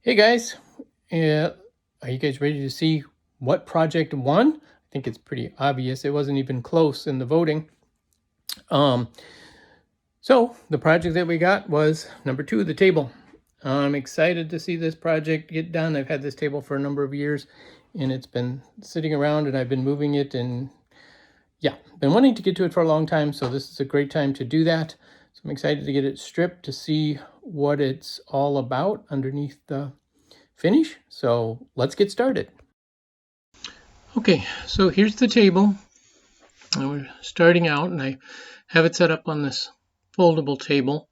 Hey guys, are you guys ready to see what project won? I think it's pretty obvious. It wasn't even close in the voting. So the project that we got was number 2, the table. I'm excited to see this project get done. I've had this table for a number of years and it's been sitting around and I've been moving it and yeah, been wanting to get to it for a long time. So this is a great time to do that. So I'm excited to get it stripped to see what it's all about underneath the finish. So let's get started. Okay, so here's the table. And we're starting out and I have it set up on this foldable table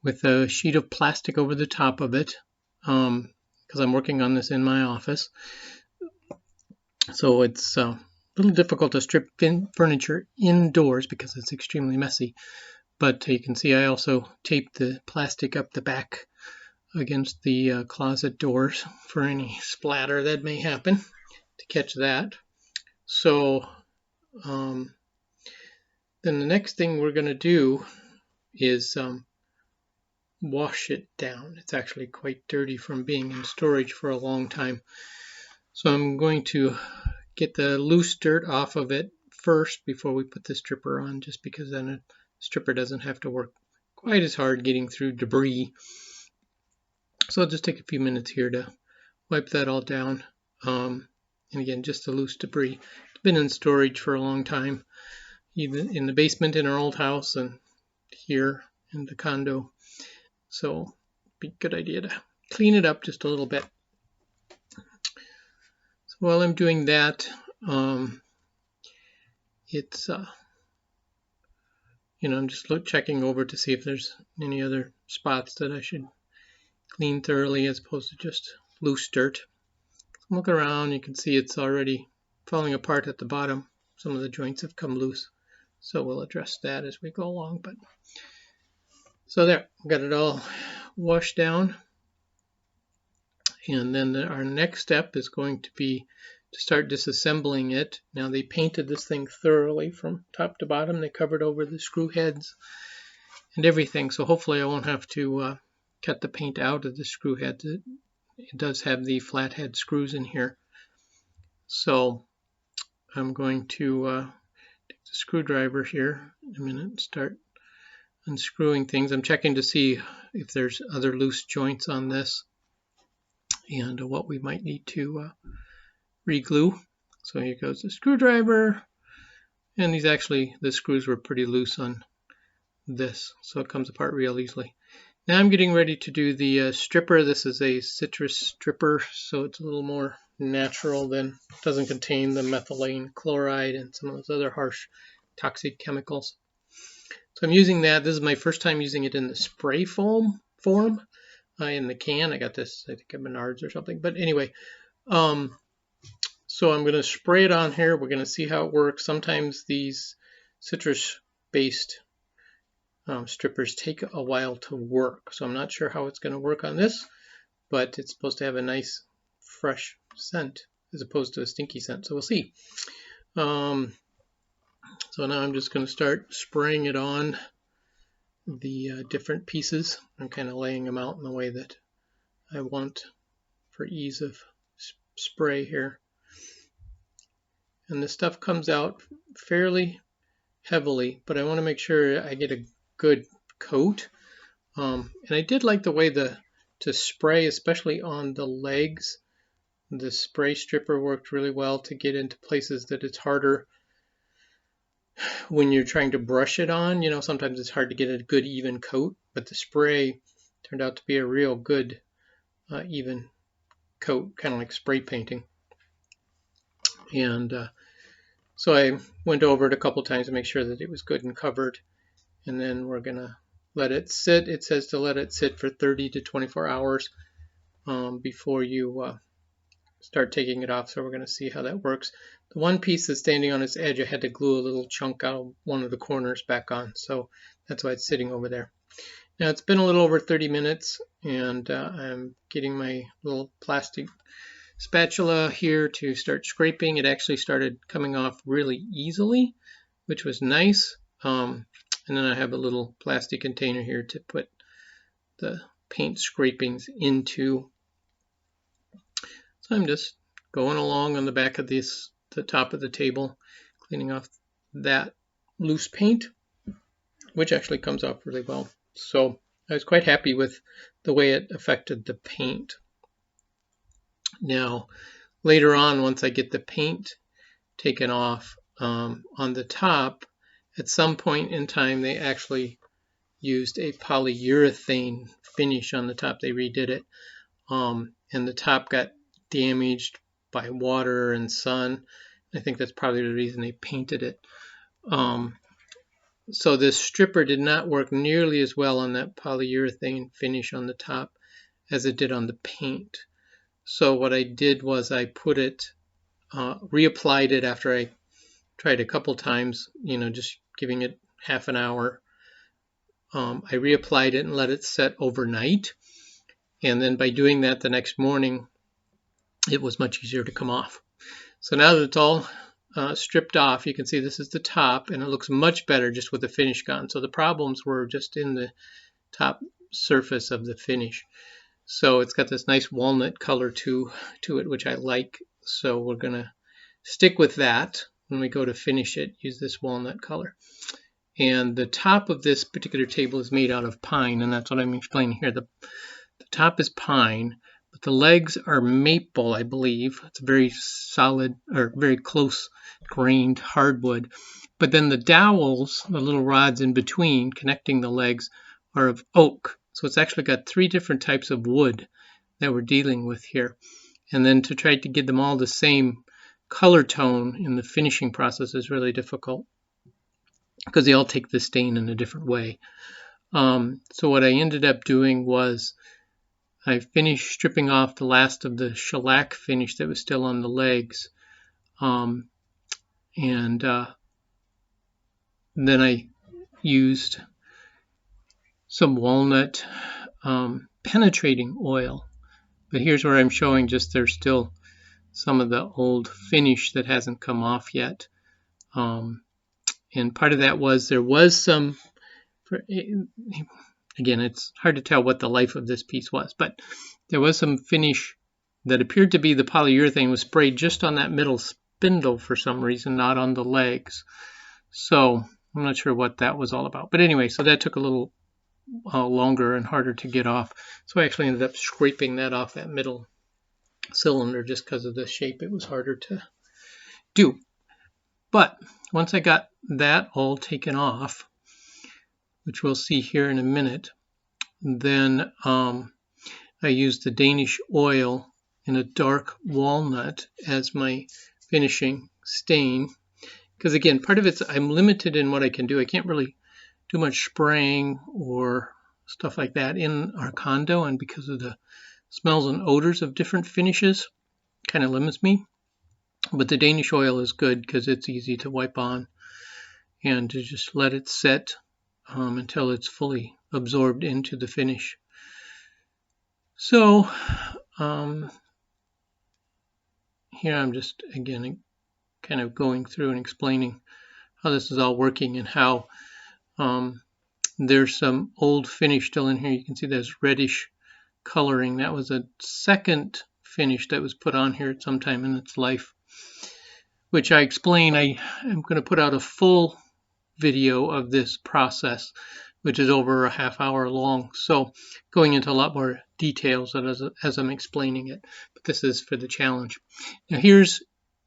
with a sheet of plastic over the top of it because I'm working on this in my office. So it's a little difficult to strip furniture indoors because it's extremely messy. But you can see I also taped the plastic up the back against the closet doors for any splatter that may happen to catch that. So then the next thing we're going to do is wash it down. It's actually quite dirty from being in storage for a long time. So I'm going to get the loose dirt off of it first before we put the stripper on, just because then a stripper doesn't have to work quite as hard getting through debris. So I'll just take a few minutes here to wipe that all down. And again, just the loose debris. It's been in storage for a long time, even in the basement in our old house and here in the condo. So it'd be a good idea to clean it up just a little bit. So while I'm doing that, it's I'm just checking over to see if there's any other spots that I should clean thoroughly as opposed to just loose dirt. Look around, you can see it's already falling apart at the bottom. Some of the joints have come loose, so we'll address that as we go along. But so there, got it all washed down. And then our next step is going to be to start disassembling it. Now they painted this thing thoroughly from top to bottom. They covered over the screw heads and everything. So hopefully I won't have to cut the paint out of the screw heads. It does have the flathead screws in here. So I'm going to take the screwdriver here in a minute and start unscrewing things. I'm checking to see if there's other loose joints on this and what we might need to re-glue. So here goes the screwdriver, and the screws were pretty loose on this, so it comes apart real easily. Now I'm getting ready to do the stripper. This is a citrus stripper, so it's a little more natural than, doesn't contain the methylene chloride and some of those other harsh toxic chemicals. So I'm using that. This is my first time using it in the spray foam form. In the can, I got this, I think at Menards or something. But anyway, so I'm going to spray it on here. We're going to see how it works. Sometimes these citrus-based strippers take a while to work, so I'm not sure how it's going to work on this, but it's supposed to have a nice fresh scent as opposed to a stinky scent, so we'll see. So now I'm just going to start spraying it on the different pieces. I'm kind of laying them out in the way that I want for ease of spray here. And the stuff comes out fairly heavily, but I want to make sure I get a good coat. And I did like the way to spray, especially on the legs. The spray stripper worked really well to get into places that it's harder when you're trying to brush it on. Sometimes it's hard to get a good even coat, but the spray turned out to be a real good even coat, kind of like spray painting. And so I went over it a couple times to make sure that it was good and covered. And then we're going to let it sit. It says to let it sit for 30 to 24 hours before you start taking it off. So we're going to see how that works. The one piece that's standing on its edge, I had to glue a little chunk out of one of the corners back on. So that's why it's sitting over there. Now it's been a little over 30 minutes and I'm getting my little plastic spatula here to start scraping. It actually started coming off really easily, which was nice. And then I have a little plastic container here to put the paint scrapings into. So I'm just going along on the back of the top of the table, cleaning off that loose paint, which actually comes off really well. So I was quite happy with the way it affected the paint. Now, later on, once I get the paint taken off on the top, at some point in time, they actually used a polyurethane finish on the top. They redid it, and the top got damaged by water and sun. I think that's probably the reason they painted it. So this stripper did not work nearly as well on that polyurethane finish on the top as it did on the paint. So what I did was I put it, reapplied it after I tried a couple times, just giving it half an hour. I reapplied it and let it set overnight. And then by doing that the next morning, it was much easier to come off. So now that it's all stripped off, you can see this is the top, and it looks much better just with the finish gone. So the problems were just in the top surface of the finish. So it's got this nice walnut color to it, which I like. So we're going to stick with that when we go to finish it, use this walnut color. And the top of this particular table is made out of pine, and that's what I'm explaining here. The top is pine, but the legs are maple, I believe. It's a very solid, or very close grained hardwood. But then the dowels, the little rods in between connecting the legs, are of oak. So it's actually got 3 different types of wood that we're dealing with here. And then to try to get them all the same color tone in the finishing process is really difficult because they all take the stain in a different way. So what I ended up doing was I finished stripping off the last of the shellac finish that was still on the legs. Then I used some walnut penetrating oil. But here's where I'm showing just there's still some of the old finish that hasn't come off yet. And part of that was there was some, again, it's hard to tell what the life of this piece was, but there was some finish that appeared to be the polyurethane was sprayed just on that middle spindle for some reason, not on the legs. So I'm not sure what that was all about. But anyway, so that took a little longer and harder to get off. So I actually ended up scraping that off that middle cylinder just because of the shape. It was harder to do. But once I got that all taken off, which we'll see here in a minute, then I used the Danish oil in a dark walnut as my finishing stain. Because again, part of it's I'm limited in what I can do. I can't really do much spraying or stuff like that in our condo, and because of the smells and odors of different finishes, kind of limits me. But the Danish oil is good because it's easy to wipe on and to just let it set until it's fully absorbed into the finish. So here I'm just again kind of going through and explaining how this is all working and how there's some old finish still in here. You can see there's reddish coloring. That was a second finish that was put on here at some time in its life, which I explain. I am going to put out a full video of this process, which is over a half hour long, so going into a lot more details as I'm explaining it, but this is for the challenge. Now here's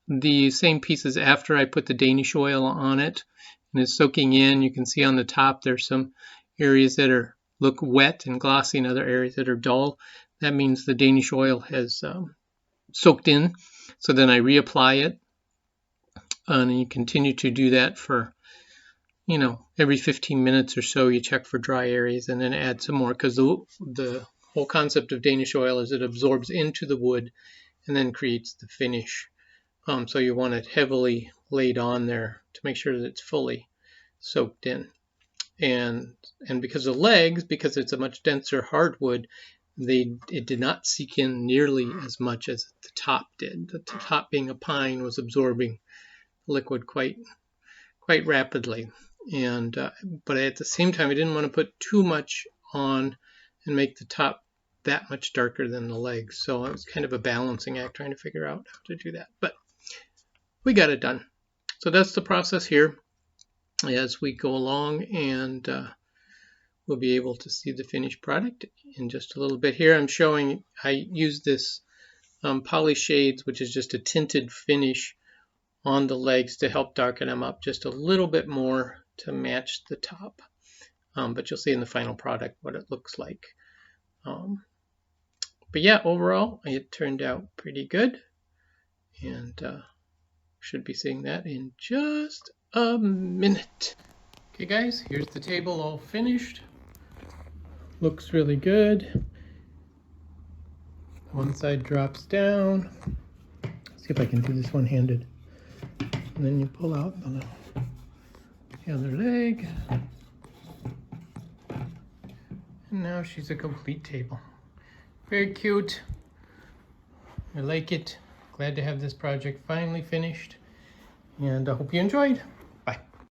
the same pieces after I put the Danish oil on it, and it's soaking in. You can see on the top there's some areas that look wet and glossy and other areas that are dull. That means the Danish oil has soaked in. So then I reapply it, and you continue to do that for every 15 minutes or so. You check for dry areas and then add some more, because the whole concept of Danish oil is it absorbs into the wood and then creates the finish. So you want it heavily laid on there to make sure that it's fully soaked in. And because the legs, because it's a much denser hardwood, it did not seep in nearly as much as the top did. The top, being a pine, was absorbing liquid quite rapidly. And but at the same time, I didn't want to put too much on and make the top that much darker than the legs. So it was kind of a balancing act trying to figure out how to do that. But we got it done. So that's the process here as we go along, and we'll be able to see the finished product in just a little bit. Here I'm showing, I use this Poly Shades, which is just a tinted finish on the legs to help darken them up just a little bit more to match the top. But you'll see in the final product what it looks like. But yeah, overall, it turned out pretty good. And should be seeing that in just a minute. Okay guys, here's the table all finished. Looks really good. One side drops down. Let's see if I can do this one-handed. And then you pull out the other leg. And now she's a complete table. Very cute. I like it. Glad to have this project finally finished. And I hope you enjoyed.